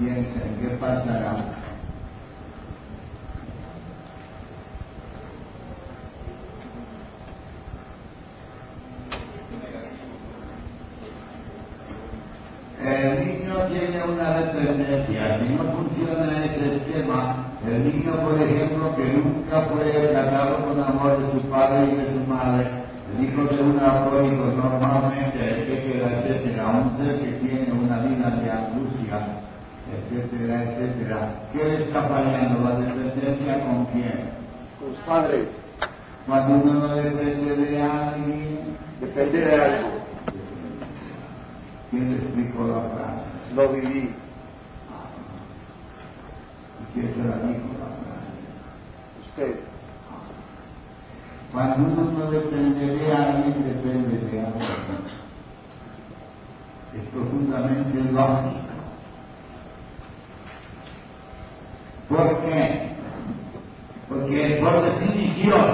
Piensen, ¿qué pasará? El niño tiene una dependencia, si no funciona ese esquema, el niño, por ejemplo, que nunca fue tratado con amor de su padre y de su madre, el hijo de un alcohólico normalmente, etcétera, etcétera, un ser que tiene una vida de angustia, etcétera, etcétera, ¿qué le está fallando? ¿La dependencia con quién? Con los padres. Cuando uno no depende de alguien, Depende de algo. ¿quién le explicó la frase? Lo viví. ¿Y quién se la dijo la frase? Usted. Cuando uno no depende de alguien, depende de algo. Es profundamente lógico. ¿Por qué? Porque por definición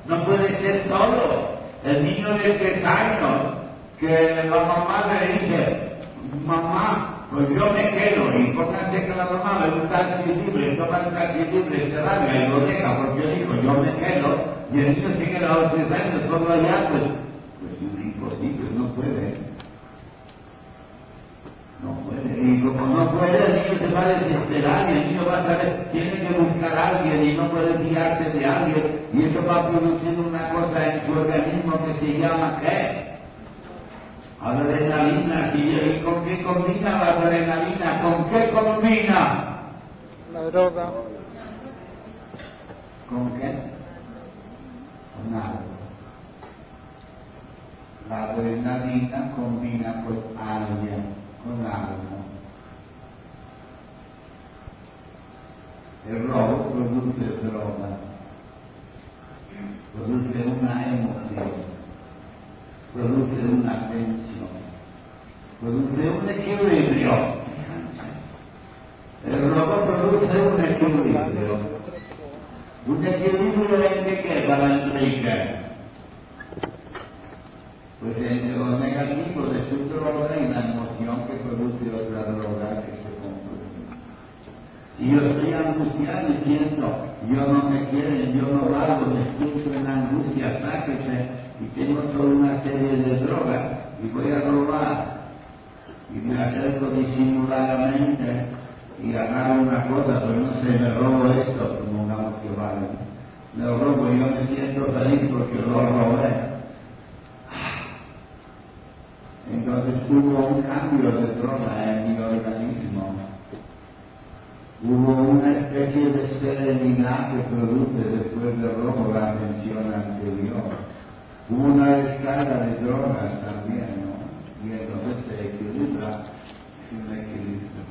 no puede ser solo. El niño de 3 años que la mamá le dice, mamá, pues yo me quedo, y pónganse que la mamá ve un taxi libre, toma el taxi libre, se larga y lo deja porque dijo, yo me quedo, y el niño se queda a los 3 años solo allá, pues es imposible, no puede. No puede, y como no puede, el niño se va a desesperar y el niño va a saber, tiene que buscar a alguien y no puede fiarse de alguien, y eso va a producir una cosa en su organismo que se llama ¿qué? Adrenalina. ¿Y con qué combina la adrenalina? ¿Con qué combina? La droga. ¿Con qué? Con algo. La adrenalina combina con alguien, con algo. El robo produce droga, produce una emoción, produce una tensión, produce un equilibrio. El robo produce un equilibrio. ¿Un equilibrio en qué para Enrique? Pues en lo negativo de su droga y la emoción que produce otra droga que se confunde. Si yo estoy angustiado y siento, yo no me quieren, yo no valgo, me escucho en angustia, sáquese, y tengo toda una serie de drogas, y voy a robar, y me acerco disimuladamente, y agarro una cosa, pero no sé, me robo esto, supongamos que vale. Me lo robo y yo me siento feliz porque lo robé. Entonces hubo un cambio de droga en mi organismo. Hubo una especie de serenidad que produce después del robo la tensión anterior. Hubo una descarga de drogas también, ¿no? Y entonces se equilibra, es un equilibrio.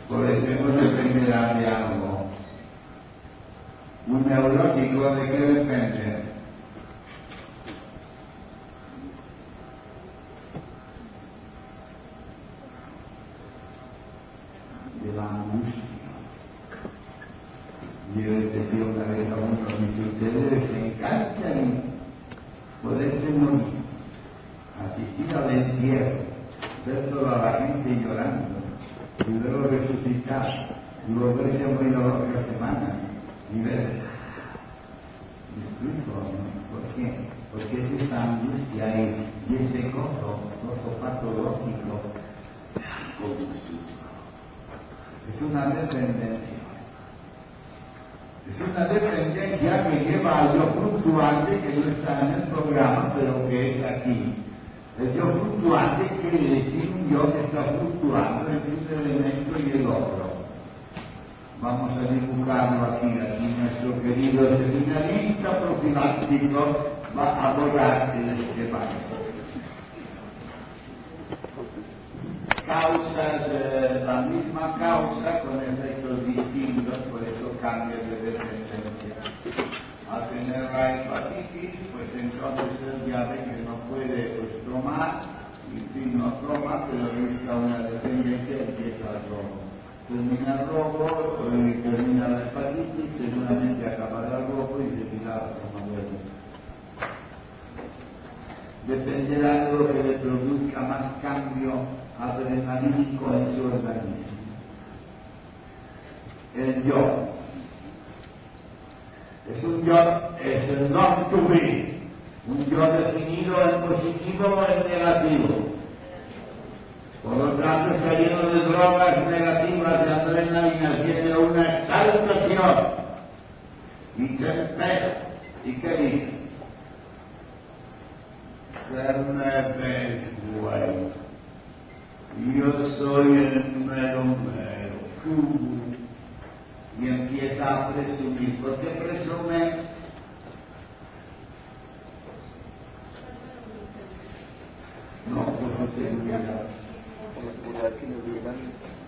Por eso dependerá de algo. Un neurótico, ¿de qué depende? De la angustia. Yo les decía una vez a uno de mis ustedes, me encanta poderse morir, asistir al entierro, ver toda la gente llorando, y luego resucitar, y volverse a morir a la otra semana, y ver. ¿Me explico? ¿Por qué? Porque es esa angustia y ese gozo patológico, es una dependencia. Es una dependencia que lleva al yo fluctuante que no está en el programa, pero que es aquí. El yo fluctuante quiere decir un yo que está fluctuando entre un elemento y el otro. Vamos a dibujarlo aquí. Aquí nuestro querido seminarista profiláctico va a borrar el esquema. Causas, la misma causa con efectos distintos, por eso cambia de dependencia. Al tener la hepatitis, pues entonces él ya ve que no puede pues, tomar, y en fin, no toma, pero busca una dependencia y empieza el robo. Termina el robo, termina la hepatitis, seguramente acabará el robo y se tirará como duele. Dependerá de lo que le produzca más cambio adrenalínico en su organismo. El yo. Es el not to be, un yo definido en positivo o en negativo. Por lo tanto, está lleno de drogas negativas, de adrenalina, tiene una exaltación y se entera. ¿Y qué dice? Se me ves bueno. Yo soy el mero mero. Y empieza a presumir. ¿Por qué presume? No, por su seguridad.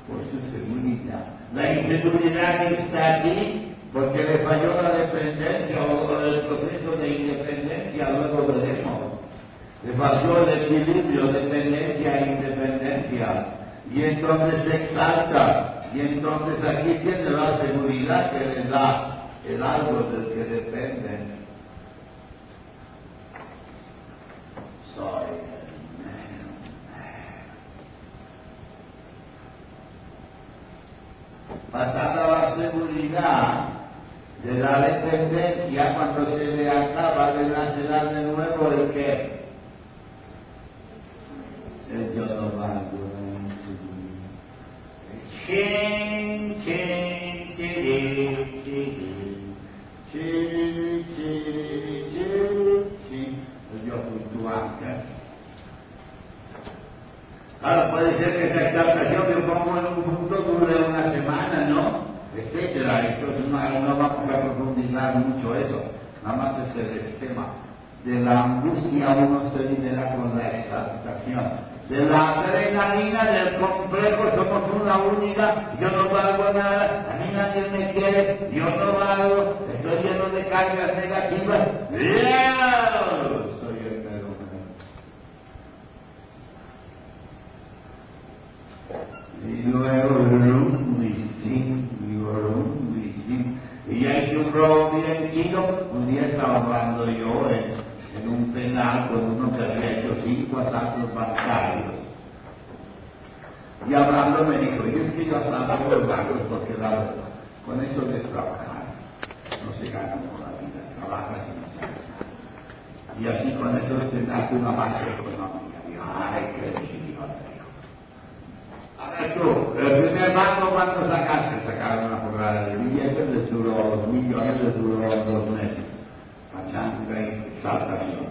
Por su seguridad. La inseguridad está aquí porque le falló la dependencia o el proceso de independencia, luego veremos. Le falló el equilibrio, dependencia e independencia. Y entonces se exalta. Y entonces aquí tiene la seguridad que le da el algo del que depende. Soy el mero. Pasada la seguridad de la dependencia, cuando se le acaba de nacer de nuevo el que el yo no valgo. Yo fluctuante. Claro, puede ser que esa exaltación que pongo en un punto dure una semana, ¿no? Etcétera. Entonces no vamos a profundizar mucho eso. Nada más es el esquema. De la angustia uno se libera con la exaltación. De la adrenalina, del complejo, somos una unidad, yo no valgo nada, a mí nadie me quiere, yo no valgo, estoy lleno de cargas negativas, ¡Dios! Soy el mero mero. Y luego, y ya hice un robo bien chido. Un día estaba hablando yo en un penal con uno que había hecho 5 asaltos bancarios. Y hablando me dijo, y es que yo asalto los bancos porque la verdad, con eso de trabajar, no se gana por la vida, trabajas y no se gana. Y así con eso te hace una base económica. Y yo, ay, qué chido. A ver tú, el primer banco, ¿cuánto sacaste? Sacaron una porrada de billetes, les duró 2 millones, les duró 2 meses. Pachanga y exaltación.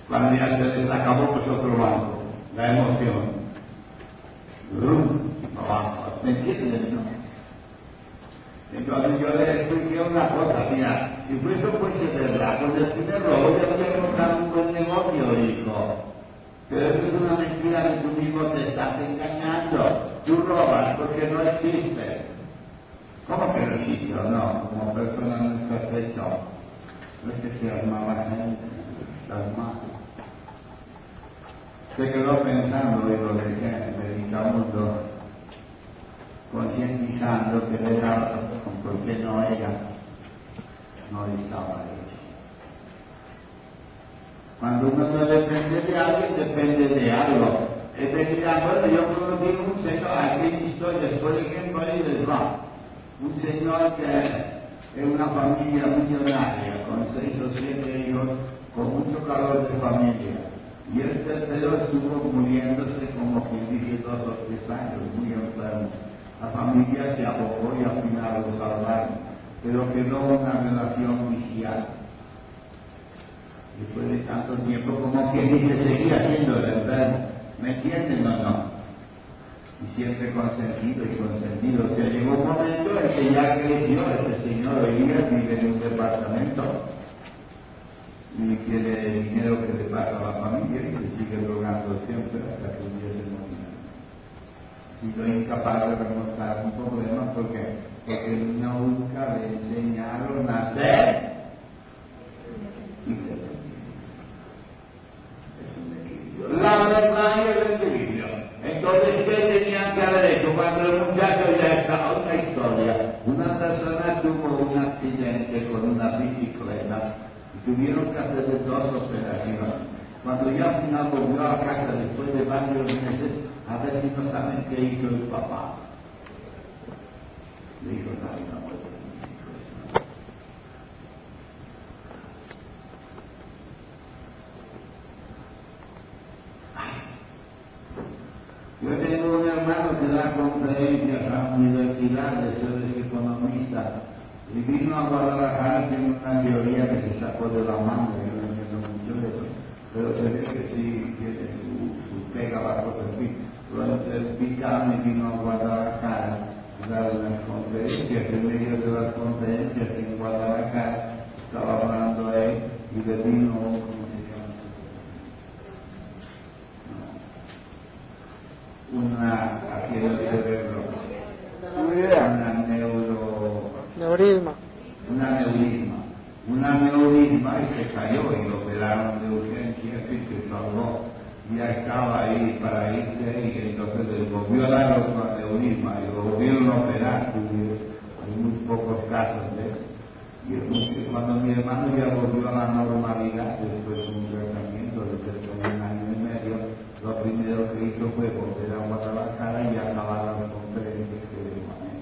Cuando ya se les acabó, pues otro banco, la emoción. No vamos, ¿me entienden? ¿No? Entonces yo le expliqué una cosa, mira, si eso fuese verdad, con el primer robo ya había montado un buen negocio, hijo. Pero eso es una mentira que tú mismo te estás engañando. Tú robas porque no existes. ¿Cómo que no existe o no? Como persona no estás hecho. No es que seas mala gente, estás mal. Se quedó pensando y lo dejé, meditamos concientizando que era porque no ella no estaba hecho. Cuando uno no depende de alguien, depende de algo. Es decir, bueno, yo conocí un señor, aquí en historias, por ejemplo, ahí les va. Un señor que es una familia millonaria, con 6 o 7 hijos, con mucho calor de familia. Y el tercero estuvo muriéndose como quien dice 2 o 3 años, muy enfermo. La familia se abocó y al final lo salvaron, pero quedó una relación vigial. Después de tanto tiempo, como que dice, seguía siendo el enfermo. ¿Me entienden o no? Y siempre consentido y consentido. O sea, llegó un momento en que ya creció, este señor hoy día vive en un departamento y quiere el dinero que le pasa a la familia y se sigue drogando siempre hasta que un día se morirá. Y soy incapaz de remontar un problema porque nunca le enseñaron a ser independiente. Es un equilibrio. La verdad es el equilibrio. Entonces, ¿qué tenían que haber hecho? Cuando el muchacho ya estaba, una historia, una persona tuvo un accidente con una bicicleta Y tuvieron que hacerle 2 operaciones. Cuando ya al final volvió a casa después de varios meses, a ver si no saben qué hizo el papá. Le dijo, no, una muerte de mis hijos. Yo tengo un hermano que da conferencias a la universidad, él es economista, y vino a Guadalajara, tiene una teoría que se sacó de la manga, yo no entiendo mucho de eso, pero se ve que sí tiene su pega la cosa así. El Picame vino a Guadalajara a dar unas conferencias, en medio de las conferencias en Guadalajara estaba hablando él y le vino, ¿cómo se llama? Aquello del cerebro, Neurisma. un aneurisma y se cayó y lo operaron de urgencia y se salvó. Ya estaba ahí para irse y entonces le volvió a dar otro aneurisma y lo volvieron a operar. Hay muy pocos casos de eso. Y entonces, cuando mi hermano ya volvió a la normalidad después de un tratamiento de cerca de 1 año y medio, lo primero que hizo fue volver a Guadalajara y acabar las conferencias que le manejan.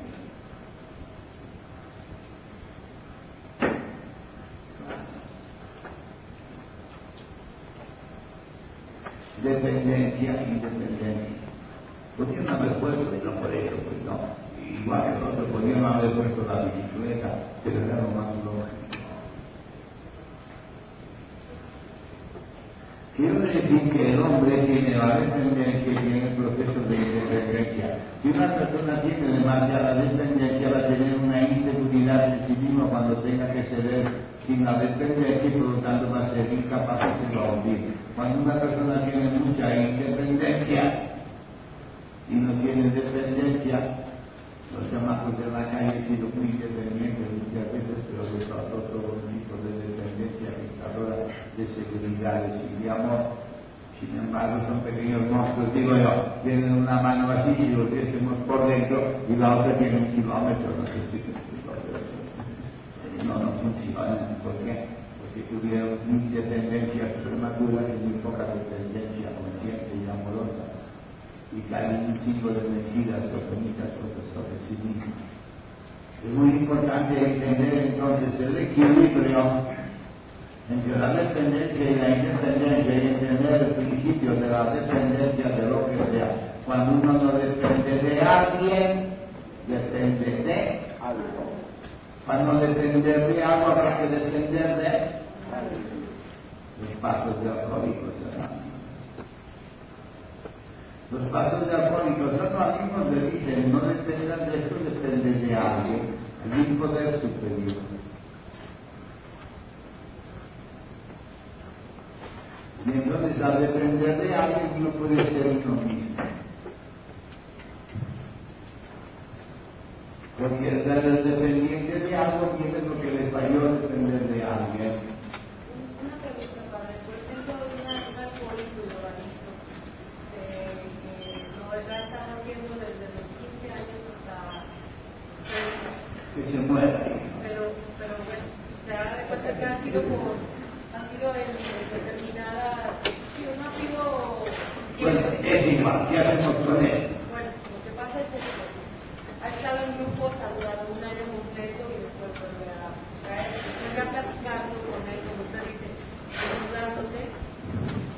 Dependencia, independencia. Podrían haber puesto, y no por eso, pues no. Igual que el otro, podrían haber puesto la bicicleta, pero era lo más lógico. Quiero decir que el hombre tiene la dependencia y tiene el proceso de independencia. Si una persona tiene demasiada dependencia, va a tener una inseguridad en sí mismo cuando tenga que ceder sin la dependencia y por lo tanto va a ser incapaz de se va a hundir. Cuando una persona tiene mucha independencia y no tiene dependencia, los chamacos de la calle han sido muy independientes muchas veces, pero les faltó todo un tipo de dependencia restauradora de seguridad y de amor. Sin embargo, son pequeños monstruos, digo yo, tienen una mano así, si lo viésemos por dentro, y la otra tiene 1 kilómetro, no sé si me explico, pero no funcionan. ¿Por qué? Porque tuvieron independencias prematuras y muy poca dependencia consciente y amorosa. Y caen un ciclo de mentiras o bonitas cosas sobre sí mismos. Es muy importante entender entonces el equilibrio entre la dependencia y la independencia y entender el principio de la dependencia de lo que sea. Cuando uno no depende de alguien, depende de algo. Para no depender de algo habrá que depender de los pasos de Alcohólicos Anónimos. Los pasos de Alcohólicos Anónimos le dicen, no dependan de esto, depende de alguien, de un poder superior. Y entonces al depender de alguien uno puede ser uno mismo. Porque el dependiente de algo viene lo que le falló depender de alguien. Una pregunta, padre. Por ejemplo, un alcohólico y drogadicto, que lo están haciendo desde los 15 años hasta Que se muera. Pero bueno, se da de cuenta que ha sido en determinada, no ha sido Bueno, siempre. es igual, ¿qué hacemos con él? Bueno, lo que pasa es que ha estado en grupos durante 1 año completo y después vuelve a caer. Estoy ya platicando con él, como usted dice, ayudándose.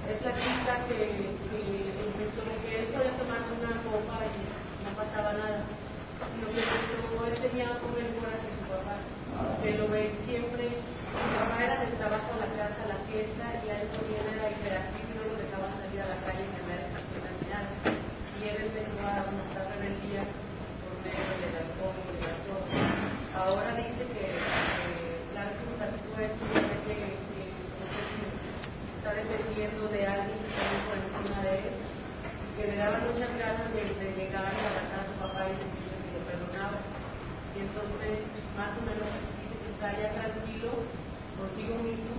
Es la chica que empezó, que él podía tomarse una copa y no pasaba nada. Lo que empezó, él tenía un rencor hacia su papá, que lo ve siempre. Mi papá era del trabajo a la casa, a la fiesta, y a él también era hiperactivo y no lo dejaba salir a la calle ni a ver nada. Y él empezó a mostrar rebeldía por medio del alcohol y de las drogas. Ahora dice que la vez que me platicó esto, dice que está dependiendo de alguien que está por encima de él, y que le daba muchas ganas de llegar y abrazar a su papá y decirle que lo perdonaba. Y entonces, más o menos, dice que está ya tranquilo consigo mismo,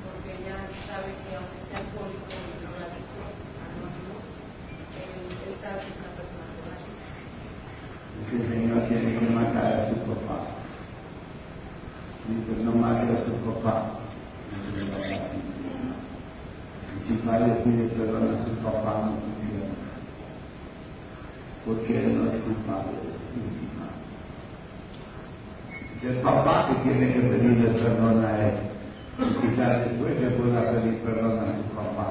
porque ya sabe que aunque sea alcohólico y drogadicto, anónimo, él sabe que es una persona correcta. El Señor tiene que matar a su papá. Dice, no mate a su papá. Si padre pide perdón a su papá, no funciona. Porque él no es culpable de su hija. Es el papá que tiene que pedirle perdón a él. Y quizás después se pueda pedir perdón a su papá.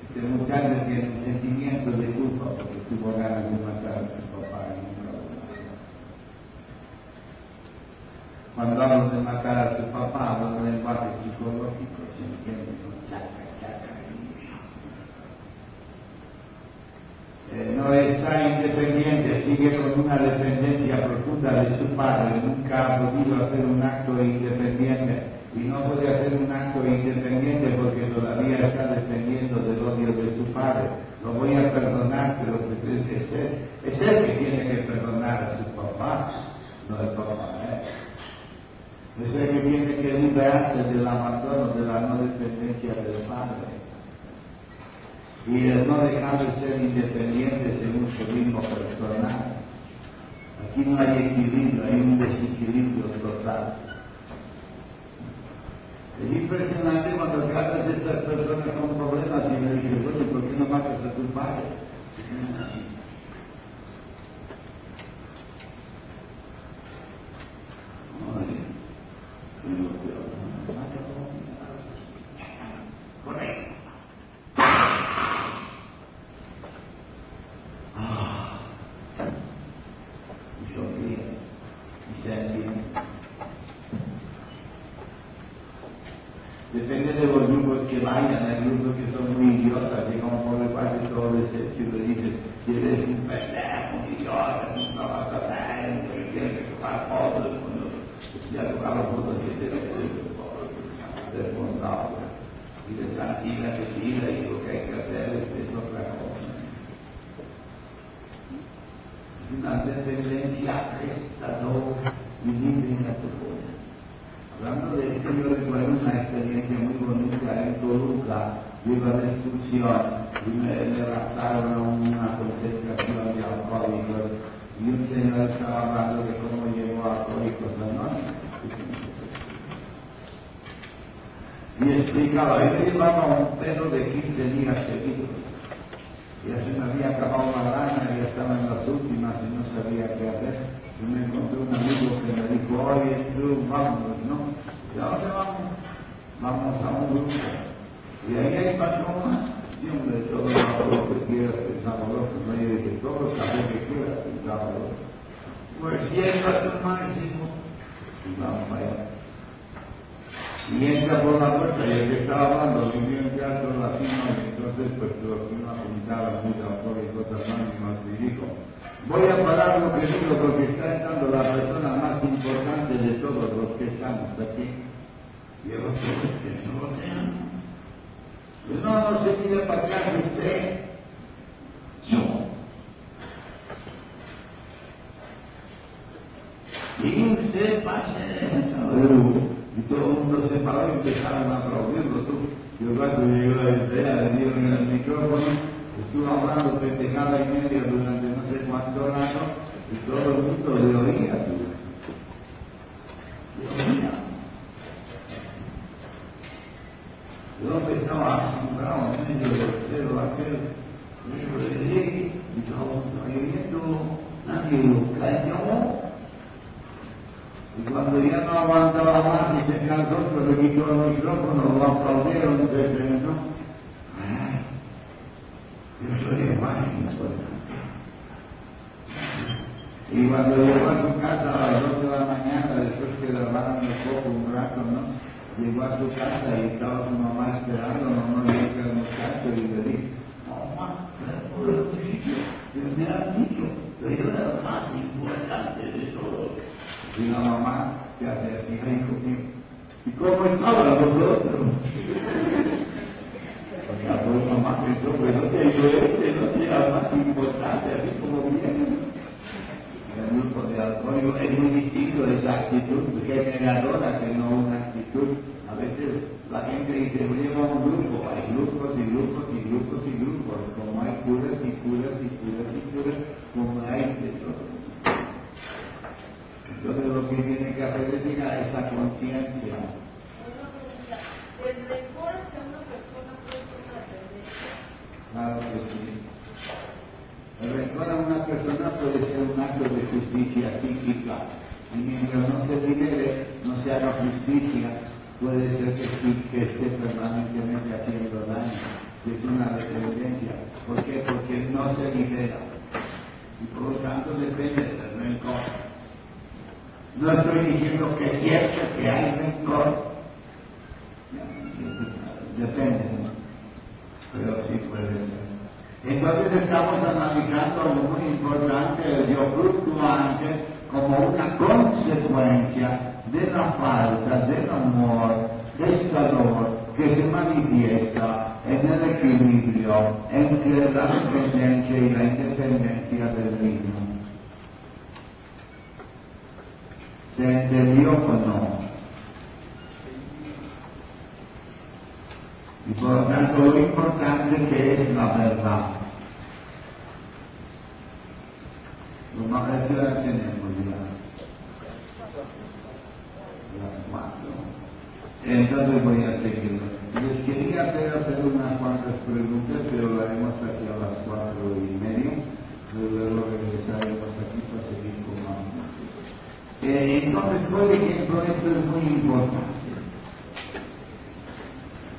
Este muchacho tiene un sentimiento de culpa porque tuvo ganas de matar a su papá y nunca lo mató. Cuando hablo de matar a su papá, hablo de lenguaje psicológico, ¿se entiende? No está independiente, sigue con una dependencia profunda de su padre, nunca ha podido hacer un acto independiente y no puede hacer un acto independiente porque todavía está dependiendo del odio de su padre. Lo voy a perdonar, pero es él que tiene que perdonar a su papá, no el papá. Es el que tiene que liberarse del abandono, de la no dependencia del padre. Y el no dejar de ser independiente según su ritmo personal. Aquí no hay equilibrio, hay un desequilibrio total. Es impresionante cuando tratas de estas personas con problemas y me dices, bueno, ¿por qué no matas a tu padre? Así. Correcto. Depende de los grupos que vayan, hay grupos que son muy idiotas, que como por parte todo el desecho y le dicen, eres un pendejo, un idiota, no vas a ver, que tienes que tomar fotos, ya tocaron fotos que te de bondad, y de tranquila, de vida, y lo que hay que hacer es otra cosa. Es una dependencia prestadora y libre a tu poder. Hablando de esto, yo recuerdo una experiencia muy bonita en Toluca. Yo iba de excursión y me raptaron a una concentración de alcohólicos y un señor estaba hablando de cómo llegó a Alcohólicos Anónimos. Y explicaba, yo llevaba un pedo de 15 días seguidos. Ya se me había acabado la lana, ya estaba en las últimas y no sabía qué hacer. Yo me encontré un amigo que me dijo, oye, tú, vamos, ¿no? ¿Y a dónde vamos? Vamos a un grupo. Y ahí hay patronas, y hombre, todo lo que quieras, pensaba loco, no hay de que todo, sabe que quieras, pensaba loco. Pues llega tu máximo, y vamos para allá. Y entra por la puerta, y el que estaba hablando, vivía en teatro latino, y entonces, pues, lo que uno apuntaba muy de Alcohólicos Anónimos, y dijo, voy a parar lo que digo porque está entrando la persona más importante de todos los que estamos aquí. Y el otro, que no lo vean. No se tire para acá usted. Yo. Y usted pase. Y todo el mundo se paró y empezaron a aplaudirlo. Yo cuando llegó la idea, le dieron el micrófono. Estuvo hablando pendejada y media durante no sé cuántos años y todo el mundo le oía. Yo me estaba asombrado en medio del cero aquel libro de ley y todo oyendo, nadie lo calló. Y cuando ya no aguantaba más y se cansó, se le quitó el micrófono, lo aplaudieron y se frenó. Yo soy hermano. Y cuando llegó a su casa a las 2 de la mañana, después que grabaron el foco un rato, ¿no? Llegó a su casa y estaba su mamá esperando, mamá llegó al muchacho y le dijo, mamá, por el sitio, me han dicho que yo era el más importante de todos. Y la mamá se hace así, hijo mío, ¿y cómo estaban vosotros? La pobre mamá pensó, pues no te digo no te era más importante, así como viene. El grupo de alcohólicos es muy distinto de esa actitud generadora que no una actitud. A veces la gente dice, lleva un grupo, hay grupos y grupos y grupos y grupos, como hay curas y curas y curas y curas, como hay de todo. Entonces lo que tiene que hacer es llegar a esa conciencia. El rencor a una persona puede ser un acto de justicia psíquica. Y mientras no se libere, no se haga justicia, puede ser que esté permanentemente haciendo daño. Es una dependencia. ¿Por qué? Porque no se libera. Y por lo tanto depende del rencor. No estoy diciendo que es cierto que hay rencor. Depende, ¿no? Pero sí puede ser. Entonces estamos analizando algo muy importante, el yo fluctuante, como una consecuencia de la falta del amor gestador que se manifiesta en el equilibrio entre la dependencia y la independencia del niño. ¿Se entendió o no? Y por lo tanto lo importante que es la verdad. Lo más que la tenemos ya. Las 4. Entonces voy a seguir. Les quería hacer unas cuantas preguntas, pero lo haremos aquí a las 4:30. Luego regresaremos aquí para seguir con más. Entonces, por ejemplo, esto es muy importante.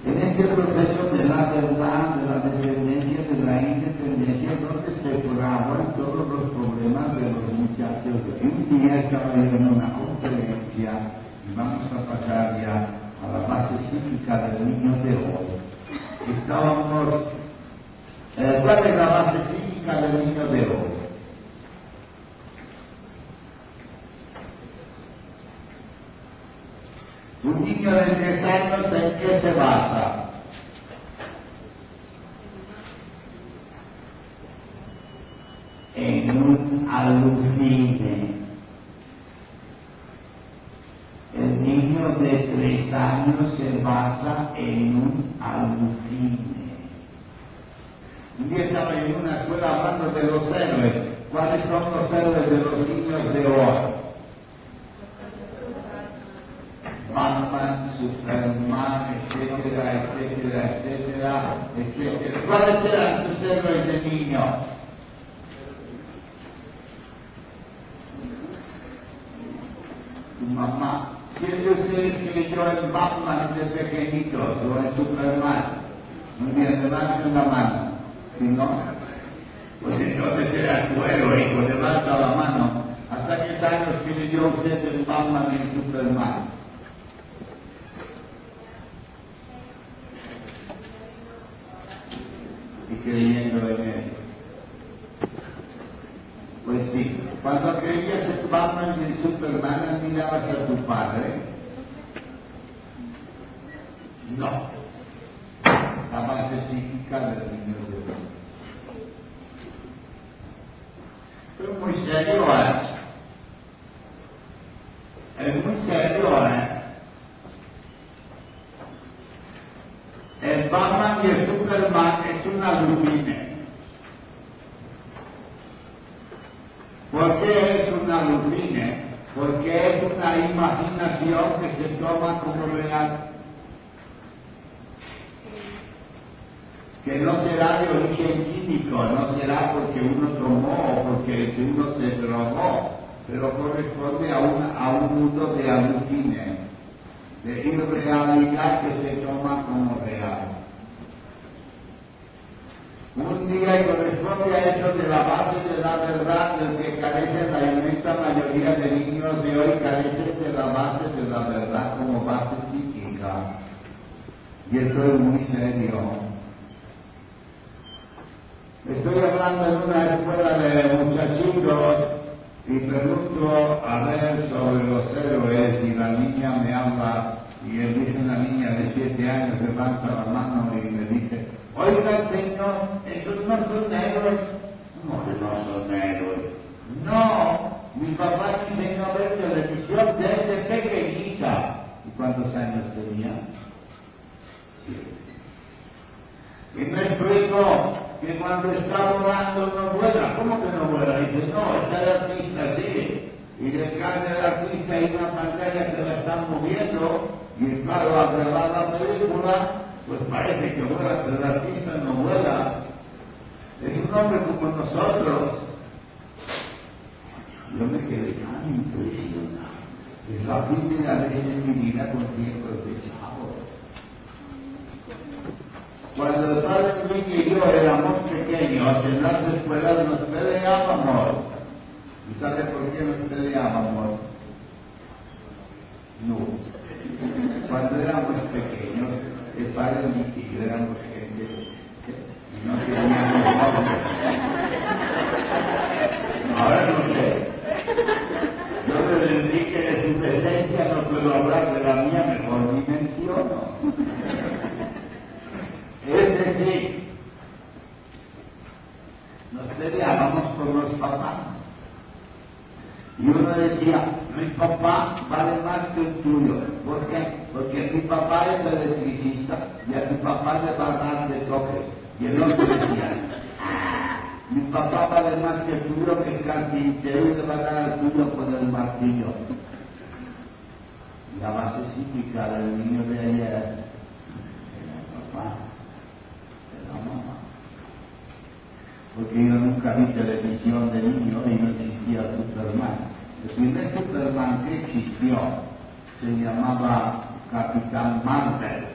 En este proceso de la verdad, de la dependencia, de la independencia, donde se fraguan todos los problemas de los muchachos. Un día estaba yo en una conferencia, y vamos a pasar ya a la base psíquica del niño de hoy. ¿Cuál es la base psíquica del niño de hoy? Un niño de 3 años, ¿en qué se basa? En un alucine. El niño de 3 años se basa en un alucine. Un día estaba en una escuela hablando de los héroes. ¿Cuáles son los héroes de los niños de hoy? Batman, Superman, etcétera, etcétera, etcétera, etcétera. ¿Cuáles eran tus héroes de niño? Tu mamá. ¿Quién de ustedes creyó en Batman desde pequeñitos o en Superman? Muy bien, levanten la mano. ¿Sí, no? Pues entonces era tu héroe, hijo, levanta la mano. ¿Hasta qué años creyó usted en Batman y en Superman? Y creyendo en él. Pues sí, cuando creías en Batman y en Superman, admirabas a tu padre. No. La base psíquica del niño de hoy. Pero muy serio, es muy serio, El Batman y el Superman es un alucine. ¿Por qué es un alucine? Porque es una imaginación que se toma como real. Que no será de origen químico, no será porque uno tomó o porque uno se drogó, pero corresponde a un mundo de alucine, de irrealidad que se toma como real. Un día, y corresponde a eso de la base de la verdad, del que carece la inmensa mayoría de niños de hoy, carecen de la base de la verdad como base psíquica. Y esto es muy serio. Estoy hablando en una escuela de muchachitos y pregunto a ver sobre los héroes y la niña me habla y él dice, una niña de 7 años levanta la mano y me dice, oiga señor, esos no son héroes. No, que no son héroes. No, mi papá me enseñó a ver televisión desde pequeñita. ¿Y cuántos años tenía? 7. Y me explicó que cuando está volando no vuela. ¿Cómo que no vuela? Dice, no, está el artista así. Y detrás del artista hay una pantalla que la están moviendo. Y claro, al grabar la película, pues parece que vuela, pero el artista no vuela. Es un hombre como nosotros. Yo me quedé tan impresionado. Es la primera vez en mi vida con tiempos de chavo. Cuando el padre Enrique y yo éramos pequeños, en las escuelas nos peleábamos. ¿Y sabe por qué nos peleábamos? No. Cuando éramos pequeños, el padre Enrique y yo éramos gente y no teníamos nombre. Ahora no sé. Yo de Enrique de su presencia no puedo hablar, de la mía mejor ni menciono. Es decir, nos peleábamos con los papás. Y uno decía, mi papá vale más que el tuyo. ¿Por qué? Porque mi papá es electricista y a mi papá le va a dar de toques. Y el otro decía, mi papá vale más que el tuyo, que es carpintero, y le va a dar al tuyo con el martillo. La base psíquica del niño de ayer era el papá, era la mamá. Porque yo nunca vi televisión de niño y no existía Superman. El primer Superman que existió se llamaba Capitán Marvel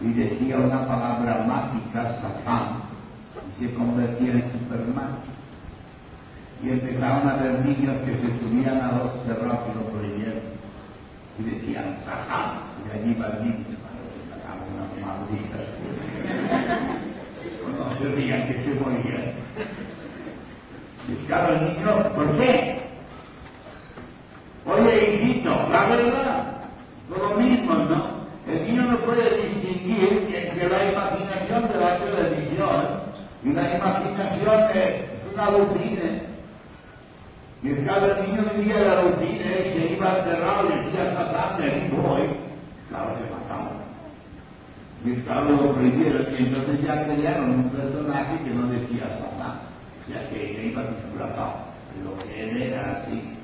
y decía una palabra mágica, Satán, y se convertía en Superman. Y empezaron a ver niños que se subían a los perros y lo prohibieron. Y decían, Satán, y allí va el niño, sacaban unas malditas. No se rían que se morían. Y claro, el niño, ¿por qué? Oye, hijito, la verdad, todo lo mismo, ¿no? El niño no puede distinguir entre la imaginación de la televisión y la imaginación es una alucine. Y cada niño vivía la alucine y se iba enterrado y decía, Satán, de aquí voy. Claro, se mataba. Y claro, lo prohibieron, y entonces ya crearon un personaje que no decía Satán, decía que iba disfrazado, pero que él era así.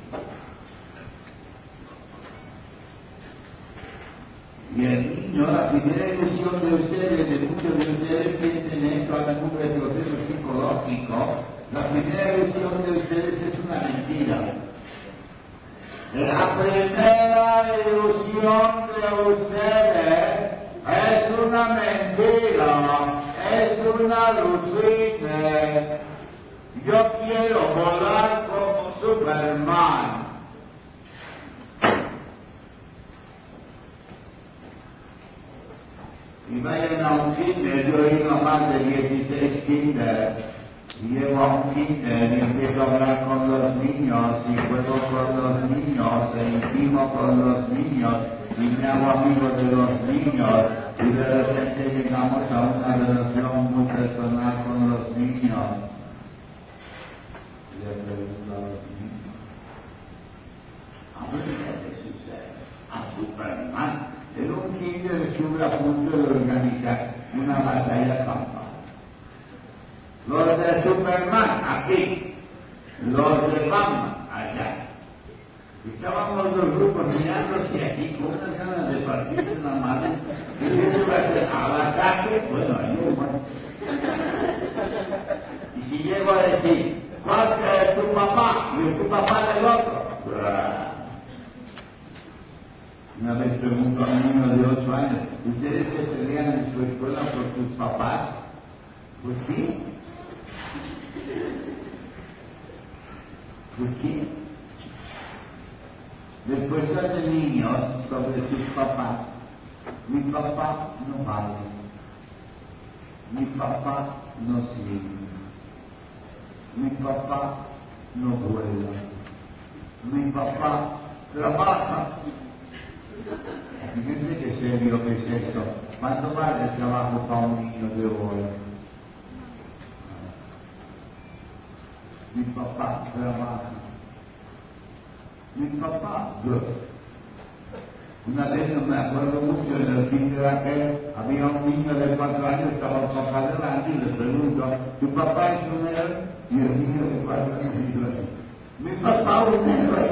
Y el niño, la primera ilusión de ustedes, de muchos de ustedes piensen esto al mundo del proceso psicológico, la primera ilusión de ustedes es una mentira. La primera ilusión de ustedes es una mentira, es una alucine. Yo quiero volar como Superman. Y vayan a un kinder, yo he ido a más de 16 kinder, y llego a un kinder y empiezo a hablar con los niños, y juego con los niños, e intimo con los niños, y me hago amigo de los niños, y de repente llegamos a una relación muy personal con los niños. Y le pregunto a los niños, ¿a dónde le sucede? A Superman. En un kinder estuve a punto de organizar una batalla campal. Los de Superman aquí, los de Batman allá. Estábamos los grupos mirándose así, con unas ganas de partirse la madre, y si iba a ser al ataque, bueno, ahí bueno. Y si llego a decir, ¿cuál es tu papá? Y tu papá del otro. Una vez pregunto a un niño de 8 años, ¿ustedes se pelean en su escuela por sus papás? Pues sí. ¿Por qué? Respuestas de niños sobre sus papás. Mi papá no vale. Mi papá no sirve. Mi papá no vuela. Mi papá trabaja. Fíjense qué serio que es esto. ¿Cuánto vale el trabajo para un niño de hoy? Mi papá trabaja. Mi papá, una vez no me acuerdo mucho en el kinder aquel, había un niño de 4 años, estaba el papá delante y le pregunto, ¿tu papá es un héroe? Y el niño de 4 años dijo así, mi papá es un héroe.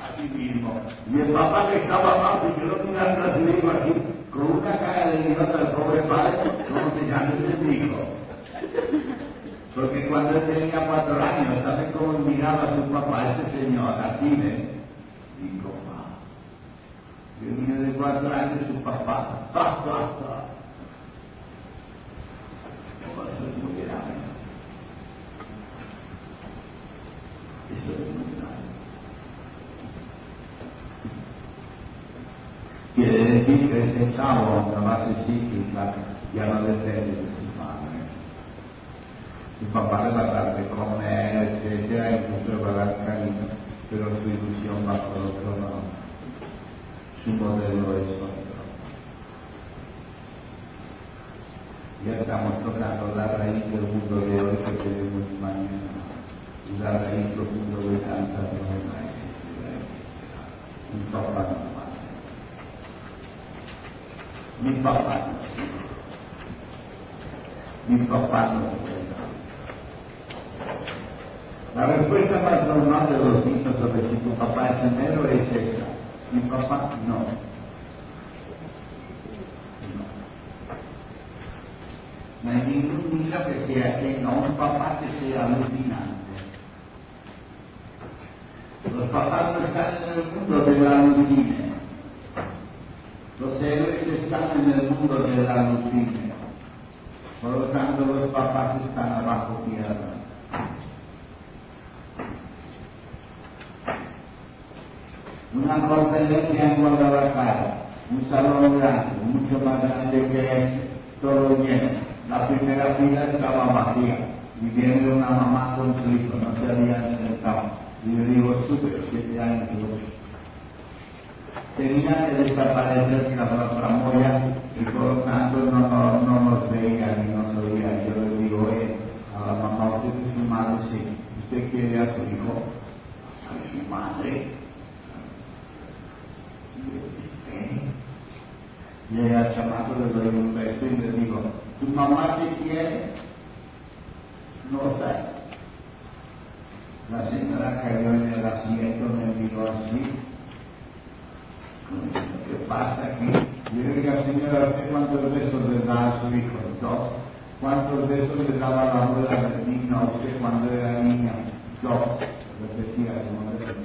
Así mismo. Y el papá que estaba abajo y yo lo mirando así, digo así, con una cara de Dios, Porque cuando él tenía 4 años, ¿sabe cómo miraba a su papá, este señor, así, Digo, el niño de 4 años, su papá, Eso es muy grave. Eso es muy grave. Quiere decir que este chavo, la base psíquica, ya no depende de su padre. Su papá le va a dar de comer, etcétera, incluso le va a dar cariño, pero su ilusión va por otro lado. Su modelo es otro. Ya estamos tocando la raíz del mundo de hoy que tenemos mañana, y la raíz profunda de tantas normas, un papá normal. Mi papá no es hijo. Mi papá no es. La respuesta más normal de los niños sobre si tu papá es un héroe es esa. Mi papá no. No hay ningún niño que sea un papá que sea alucinante. Los papás no están en el mundo del alucine. Los héroes están en el mundo del alucine. Por lo tanto, los papás están abajo tierra. Una conferencia en Guadalajara, un salón grande, mucho más grande que este, todo lleno. La primera fila estaba vacía y viene una mamá con su hijo, no se habían sentado. Y yo digo, súper, 7 años y 8. Tenía que desaparecer la tramoya y por lo tanto no nos veía ni nos oía. Yo le digo, a la mamá, usted es su madre, sí. ¿Usted quiere a su hijo? A su madre. Y al chamaco le doy un beso y le digo, ¿tu mamá te quiere? No sé. La señora cayó en el asiento, me miró así. ¿Qué pasa aquí? Y le digo, señora, ¿usted cuántos besos le da a su hijo? 2. ¿Cuántos besos le daba la abuela del niño a usted cuando era niña? 2. Repetía como beso.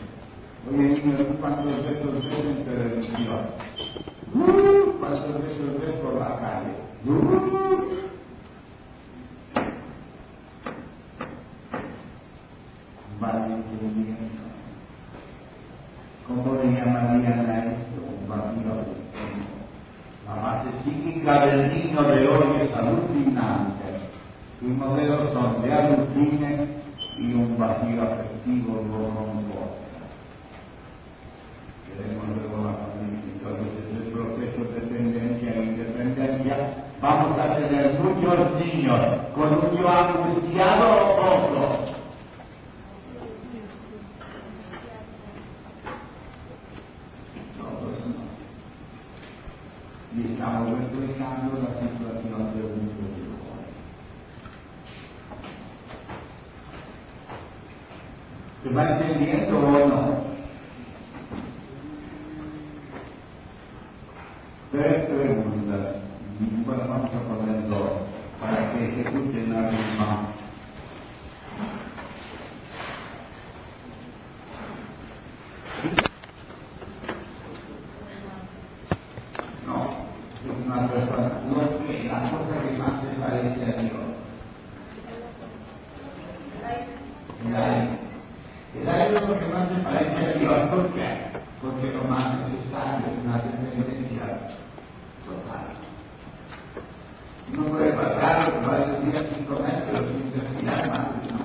Oye, niño, ¿tú cuántos besos ves en televisión? ¿Cuántos besos ves por la calle? Vale, entendimiento. ¿Cómo le llamarían a esto? Un vacío. La base psíquica del niño de hoy es alucinante. Sus modelos son de alucine y un vacío afectivo rombo. Queremos luego la familia. Entonces, el proceso de tendencia e independencia, vamos a tener muchos niños con un yo angustiado o poco. Todos no. Y estamos reflejando la situación del mundo de hoy. ¿Se va entendiendo o no? 3 preguntas. Bueno, vamos a poner 2 para que ejecuten la misma. No, es una persona. La cosa que más se parece a Dios. El aire. El aire es lo que más se parece a Dios. ¿Por qué? Porque lo más necesario es una dependencia total. No puede pasar varios días sin comer, pero sin respirar más, ¿no?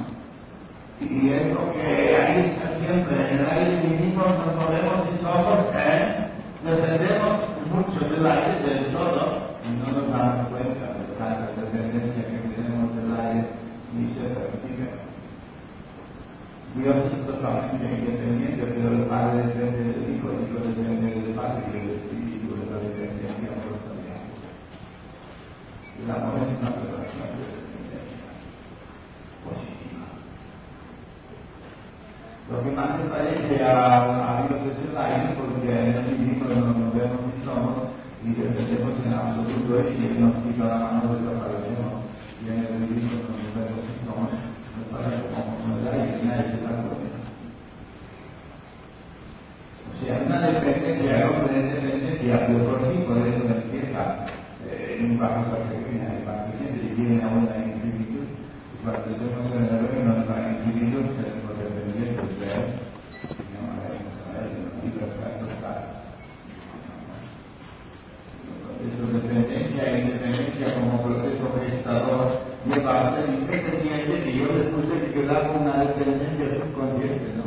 Y es lo que ahí está siempre. En el aire vivimos, nos movemos y somos, dependemos mucho del aire, del todo, y no nos damos cuenta de tanta dependencia que tenemos del aire y se percibe. Dios es totalmente independiente, pero el Padre depende del Hijo, el Hijo depende del Padre y el Espíritu de la dependencia por los aliados. El amor es una relación de dependencia positiva. Lo que más se parece a Dios es el aire, porque en el vivimos nos movemos y somos, y dependemos en absoluto, y si Él nos quita la mano desaparecemos, y en el vivimos nos movemos y somos. entremos en el reino de la individuo que es lo dependiente de él, y no haremos a él la libertad total. Esa dependencia e independencia como proceso gestador lleva a ser independiente y yo les puse que quedaba una dependencia subconsciente, ¿no?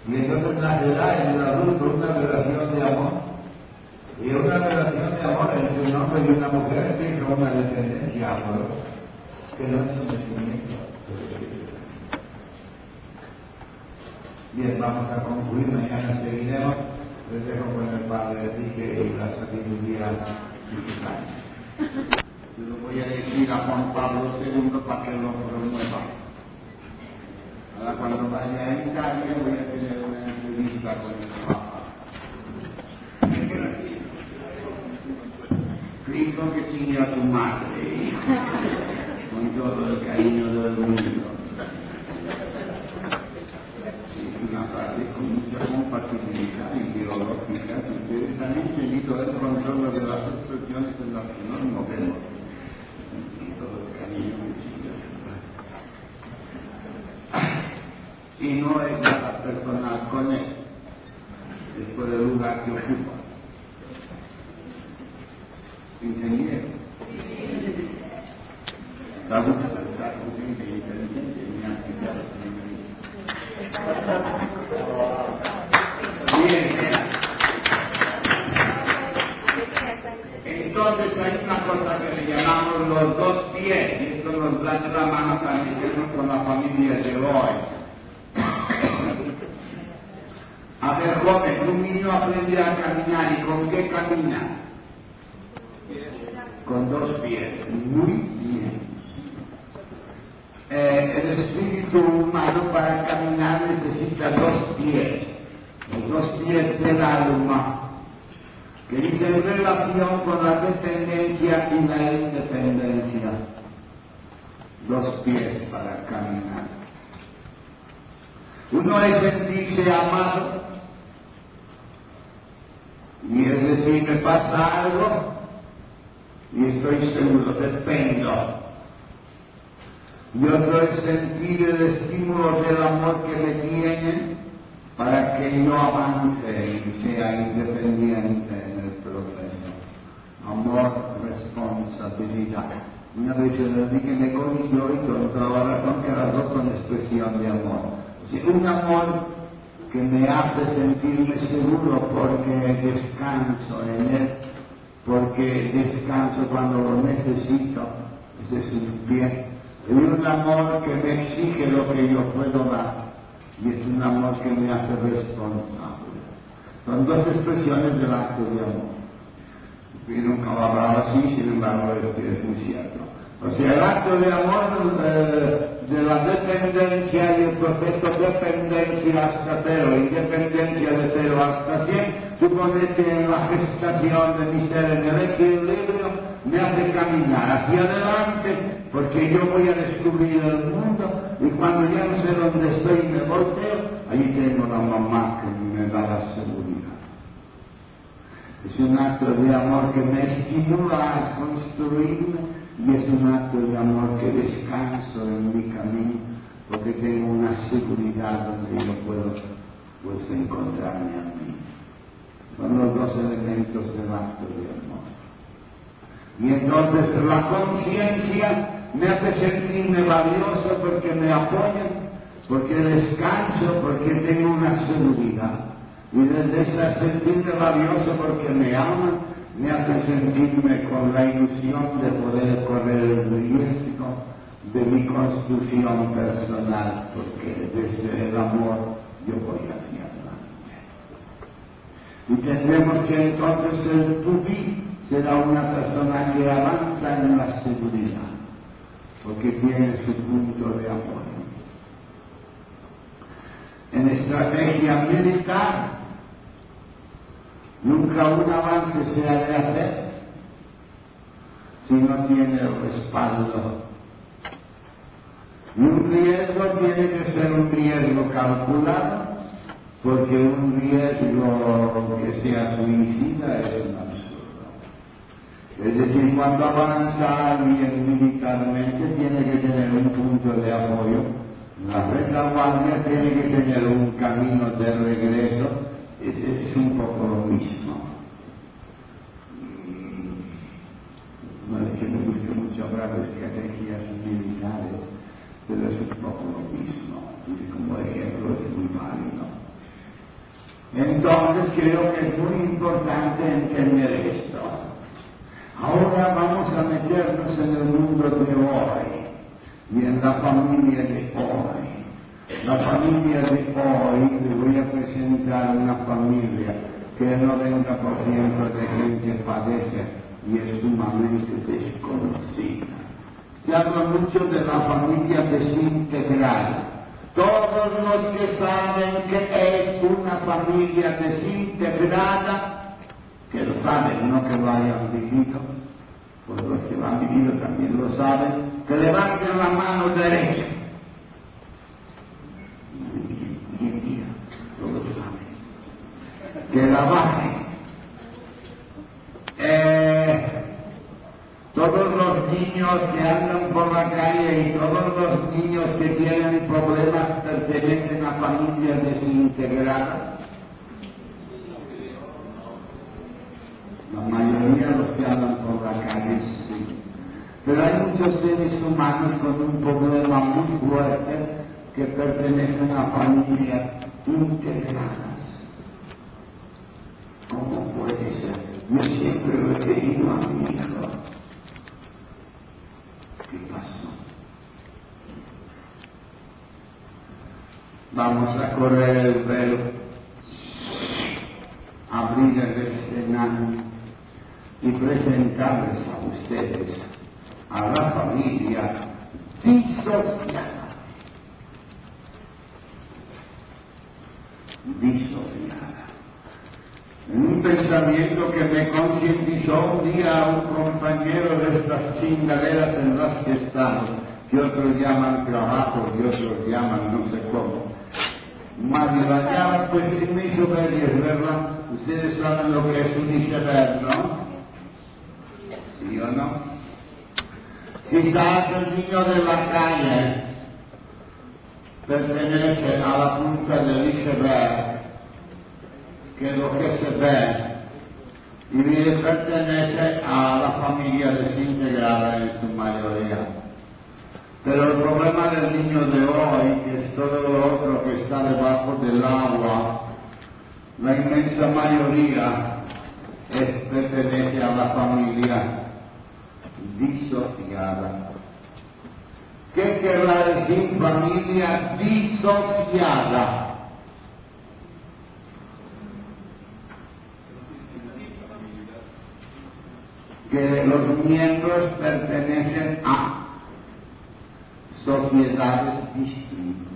Y entonces nacerá en el adulto una relación de amor. Y una relación de amor entre un hombre y una mujer tiene una dependencia amorosa, que no es un sentimiento. Bien, vamos a concluir, mañana seguiremos. Les dejo con el padre Enrique y la sabiduría mexicana. Yo lo voy a decir a Juan Pablo II para que lo promueva. Ahora cuando vaya a Italia voy a tener una entrevista con el Papa. Cristo que sigue a su madre, con todo el cariño del mundo. Una parte con mucha compatibilidad ideológica, si ustedes han entendido el control de las expresiones en las que nos movemos. Con todo el cariño que sigue a su madre. Y no es nada personal con él, es por el lugar que ocupa. Ingeniero. Da gusto estar con gente inteligente y analizar. Bien, entonces hay una cosa que le llamamos los dos pies, y eso nos da de la mano también con la familia de hoy. A ver, joven, un niño aprende a caminar, ¿y con qué camina? Con dos pies, muy bien. El espíritu humano para caminar necesita dos pies, los dos pies del alma, que tienen relación con la dependencia y la independencia. Dos pies para caminar. Uno es sentirse amado, y es decir, me pasa algo, y estoy seguro, dependo. Yo soy sentir el estímulo del amor que me tienen para que yo avance y sea independiente en el proceso. Amor, responsabilidad. Una vez yo les dije, me corrigió y con toda la razón que las dos son expresión de amor. O sea, un amor que me hace sentirme seguro porque descanso en él, porque descanso cuando lo necesito, es decir, bien. Es un amor que me exige lo que yo puedo dar, y es un amor que me hace responsable. Son dos expresiones del acto de amor. Yo nunca lo he hablado así, sin embargo, es muy cierto. O sea, el acto de amor de la dependencia y el proceso de dependencia hasta cero, independencia de 0 hasta 100, supone que en la gestación de mi ser en el equilibrio me hace caminar hacia adelante, porque yo voy a descubrir el mundo, y cuando ya no sé dónde estoy y me volteo, allí tengo la mamá que me da la seguridad. Es un acto de amor que me estimula a construirme, y es un acto de amor que descanso en mi camino, porque tengo una seguridad donde yo puedo encontrarme a mí. Son los dos elementos del acto de amor. Y entonces la conciencia me hace sentirme valioso porque me apoyan, porque descanso, porque tengo una seguridad. Y desde esa sentirme valioso porque me aman, me hace sentirme con la ilusión de poder correr el riesgo de mi construcción personal, porque desde el amor yo voy hacia adelante. Y tendremos que entonces el Tubi será una persona que avanza en la seguridad, porque tiene su punto de apoyo. En estrategia militar, nunca un avance se ha de hacer si no tiene el respaldo. Y un riesgo tiene que ser un riesgo calculado, porque un riesgo que sea suicida es un absurdo. Es decir, cuando avanza alguien militarmente tiene que tener un punto de apoyo, la retaguardia tiene que tener un camino de regreso, es un poco lo mismo. No es que me guste mucho hablar de estrategias militares, pero es un poco lo mismo, y como ejemplo es muy válido. Entonces creo que es muy importante entender esto. Ahora vamos a meternos en el mundo de hoy y en la familia de hoy. La familia de hoy, le voy a presentar una familia que el 90% de gente padece y es sumamente desconocida. Se habla mucho de la familia desintegrada. Todos los que saben que es una familia desintegrada, que lo saben, no que lo hayan vivido, pues los que lo han vivido también lo saben, que levanten la mano derecha. Bien, todos saben. Que la bajen. Todos los niños que andan por la calle y todos los niños que tienen problemas pertenecen a familias desintegradas. La mayoría de los que andan por la calle sí. Pero hay muchos seres humanos con un problema muy fuerte que pertenecen a familias integradas. ¿Cómo puede ser? Yo siempre lo he querido a mi hijo. ¿Qué pasó? Vamos a correr el velo, abrir el escenario y presentarles a ustedes a la familia disociada. Disociada. En un pensamiento que me concientizó un día a un compañero de estas chingaderas en las que estamos, que otros llaman trabajo y otros llaman no sé cómo. Mario la llaman pues en mi iceberg, es verdad. Ustedes saben lo que es un iceberg, ¿no? ¿Sí o no? Quizás el niño de la calle pertenece a la punta del iceberg, que es lo que se ve, y pertenece a la familia desintegrada en su mayoría. Pero el problema del niño de hoy, que es todo lo otro que está debajo del agua, la inmensa mayoría pertenece a la familia disociada. ¿Qué querrá decir familia disociada? Que los miembros pertenecen a sociedades distintas.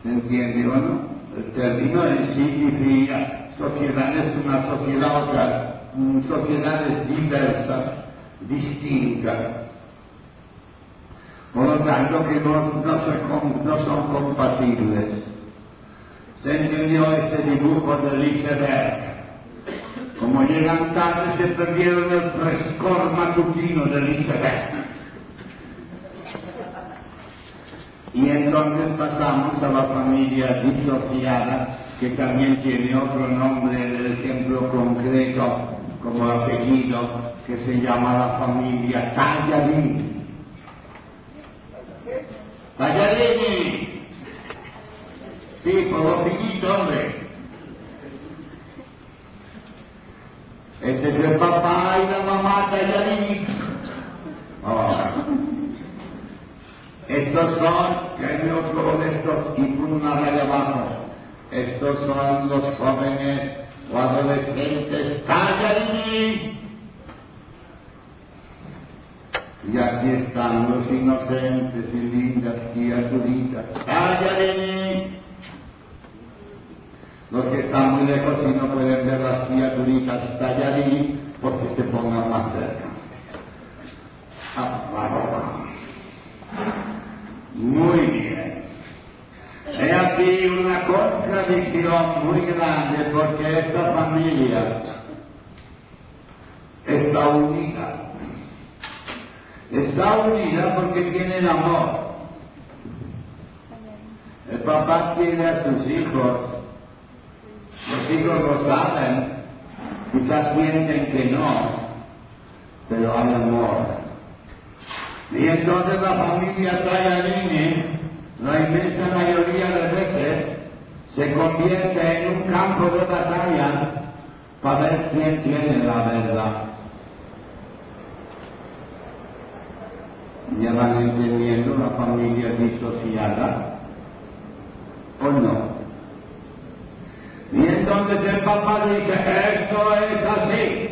¿Se entiende o no? El término en sí significa sociedades, una sociedad otra, sociedades diversas, distintas. Por lo tanto, que no son compatibles. ¿Se entendió ese dibujo del iceberg? Como llegan tarde, se perdieron el frescor matutino del iceberg. Y entonces pasamos a la familia disociada, que también tiene otro nombre en el ejemplo concreto, como apellido, que se llama la familia Tagliarini. Tagliarini. Sí, por lo finito, hombre. Este es el papá y la mamá Tagliarini. Estos son, que hay otro de estos y pon una raya abajo. Estos son los jóvenes o adolescentes Tagliarini. Y aquí están los inocentes y lindas criaturitas Tagliarini. Los que están muy lejos y no pueden ver las criaturitas Tagliarini, pues que se pongan más cerca. Muy bien. He aquí una contradicción muy grande, porque esta familia está unida. Está unida porque tienen amor. El papá quiere a sus hijos. Los hijos lo saben. Quizás sienten que no, pero hay amor. Y entonces la familia Tagliarini, la inmensa mayoría de veces, se convierte en un campo de batalla para ver quién tiene la verdad. ¿Ya van entendiendo la familia disociada? ¿O no? Y entonces el papá dice, esto es así.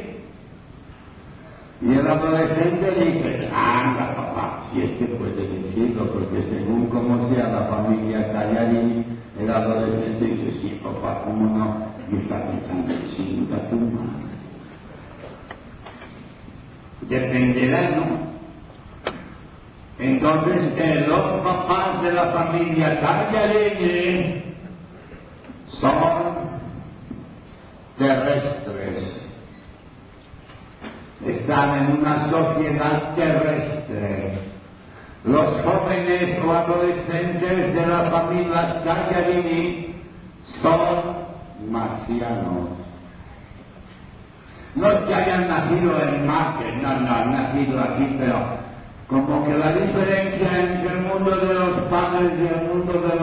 Y el adolescente dice, anda papá, si es que puede decirlo, porque según como sea la familia Tagliarini, el adolescente dice, sí papá, cómo no, y está pensando, chinga tu madre. Dependerá, ¿no? Entonces los papás de la familia Tagliarini son terrestres. Están en una sociedad terrestre. Los jóvenes o adolescentes de la familia Tagliarini son marcianos. No es que hayan nacido en Marte, no, han nacido aquí, pero como que la diferencia entre el mundo de los padres y el mundo de